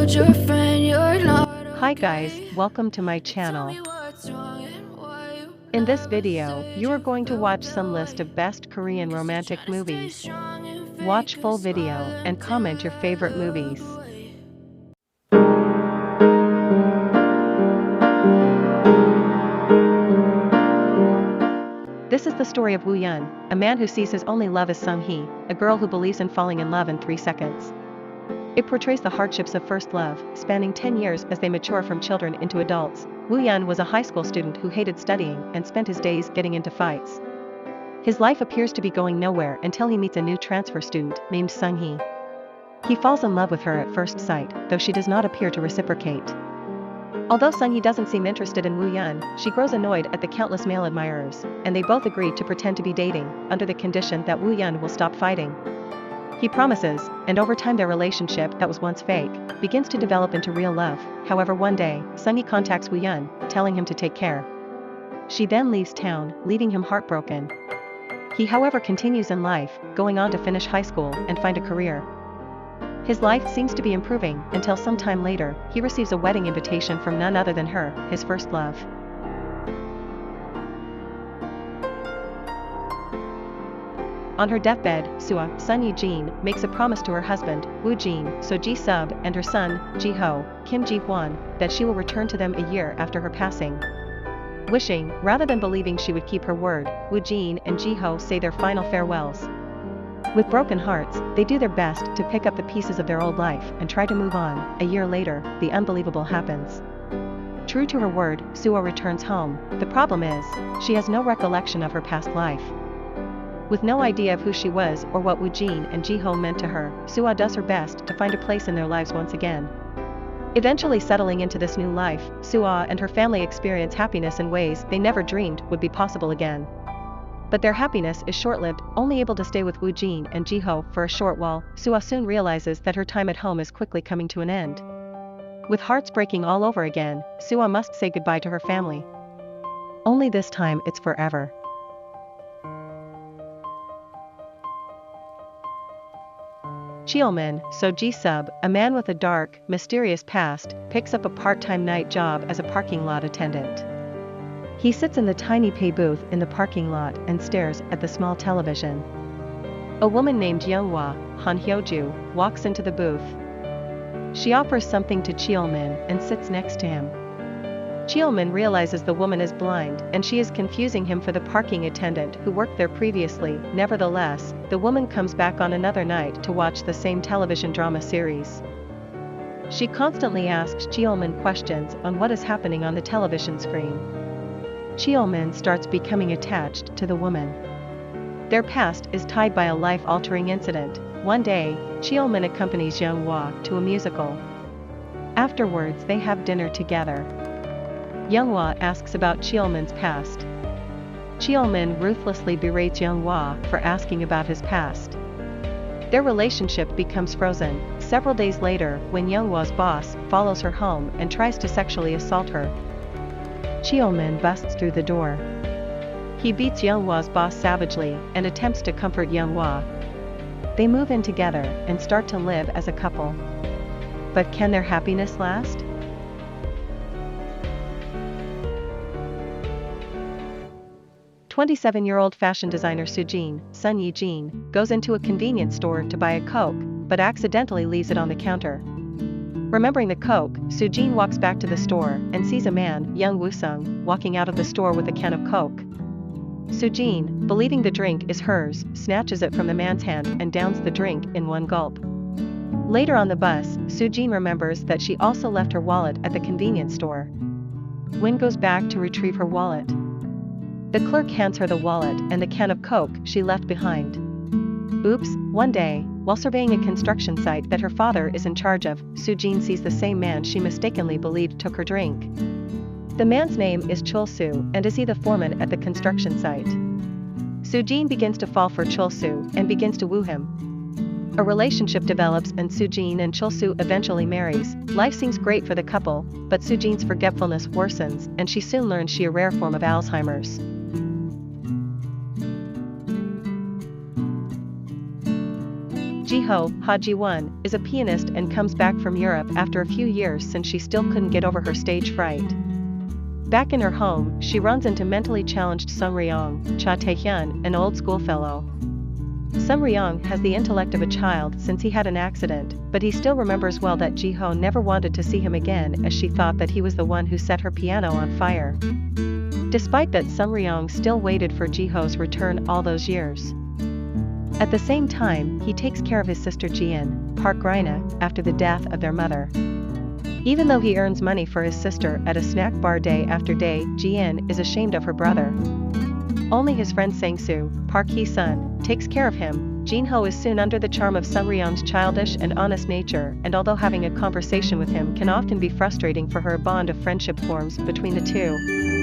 not your friend, you're not. Hi guys, welcome to my channel. In this video, you are going to watch some list of best Korean romantic movies. Watch full video and comment your favorite movies. This is the story of Woo Yun, a man who sees his only love as Sung Hee, a girl who believes in falling in love in 3 seconds. It portrays the hardships of first love, spanning 10 years as they mature from children into adults. Woo Yun was a high school student who hated studying and spent his days getting into fights. His life appears to be going nowhere until he meets a new transfer student named Sung Hee. He falls in love with her at first sight, though she does not appear to reciprocate. Although Sung Hee doesn't seem interested in Woo Yun, she grows annoyed at the countless male admirers, and they both agree to pretend to be dating, under the condition that Woo Yun will stop fighting. He promises, and over time their relationship that was once fake, begins to develop into real love. However, one day, Sung Hee contacts Woo Yun, telling him to take care. She then leaves town, leaving him heartbroken. He however continues in life, going on to finish high school and find a career. His life seems to be improving until some time later, he receives a wedding invitation from none other than her, his first love. On her deathbed, Sua, Sun Yee-jin, makes a promise to her husband, Woo Jin, So Ji-sub, and her son, Ji-ho, Kim Ji-hwan, that she will return to them a year after her passing. Wishing, rather than believing she would keep her word, Woo Jin and Ji-ho say their final farewells. With broken hearts, they do their best to pick up the pieces of their old life and try to move on. A year later, the unbelievable happens. True to her word, Sua returns home. The problem is, she has no recollection of her past life. With no idea of who she was or what Woo Jin and Ji-ho meant to her, Sua does her best to find a place in their lives once again. Eventually settling into this new life, Sua and her family experience happiness in ways they never dreamed would be possible again. But their happiness is short-lived, only able to stay with Woo Jin and Ji-ho for a short while. Sua soon realizes that her time at home is quickly coming to an end. With hearts breaking all over again, Sua must say goodbye to her family. Only this time it's forever. Cheolmin, So Ji-sub, a man with a dark, mysterious past, picks up a part-time night job as a parking lot attendant. He sits in the tiny pay booth in the parking lot and stares at the small television. A woman named Younghwa, Han Hyoju, walks into the booth. She offers something to Cheolmin and sits next to him. Cheolmin realizes the woman is blind and she is confusing him for the parking attendant who worked there previously. Nevertheless, the woman comes back on another night to watch the same television drama series. She constantly asks Cheolmin questions on what is happening on the television screen. Cheolmin starts becoming attached to the woman. Their past is tied by a life-altering incident. One day, Cheolmin accompanies Younghwa to a musical. Afterwards they have dinner together. Younghwa asks about Cheolmin's past. Cheolmin ruthlessly berates Younghwa for asking about his past. Their relationship becomes frozen. Several days later, when Younghwa's boss follows her home and tries to sexually assault her, Cheolmin busts through the door. He beats Younghwa's boss savagely and attempts to comfort Younghwa. They move in together and start to live as a couple. But can their happiness last? "27-year-old fashion designer Sujin, Sun Yee-jin, goes into a convenience store to buy a Coke, but accidentally leaves it on the counter. Remembering the Coke, Sujin walks back to the store and sees a man, young Woo-sung, walking out of the store with a can of Coke. Sujin, believing the drink is hers, snatches it from the man's hand and downs the drink in one gulp. Later on the bus, Sujin remembers that she also left her wallet at the convenience store. Win goes back to retrieve her wallet. The clerk hands her the wallet and the can of Coke she left behind. Oops, one day, while surveying a construction site that her father is in charge of, Sujin sees the same man she mistakenly believed took her drink. The man's name is Chul-soo and is he the foreman at the construction site. Sujin begins to fall for Chul-soo and begins to woo him. A relationship develops and Sujin and Chul-soo eventually marries. Life seems great for the couple, but Sujin's forgetfulness worsens and she soon learns she a rare form of Alzheimer's. Ji-ho, Ha Ji-won, is a pianist and comes back from Europe after a few years since she still couldn't get over her stage fright. Back in her home, she runs into mentally challenged Sung Ryong, Cha Tae-hyun, an old schoolfellow. Sung Ryong has the intellect of a child since he had an accident, but he still remembers well that Ji-ho never wanted to see him again as she thought that he was the one who set her piano on fire. Despite that, Sung Ryong still waited for Ji-ho's return all those years. At the same time, he takes care of his sister Ji-in, Park Gryna, after the death of their mother. Even though he earns money for his sister at a snack bar day after day, Ji-in is ashamed of her brother. Only his friend Sang-soo, Park Hee-sun, takes care of him. Jin-ho is soon under the charm of Sung Ryong's childish and honest nature, and although having a conversation with him can often be frustrating for her, a bond of friendship forms between the two.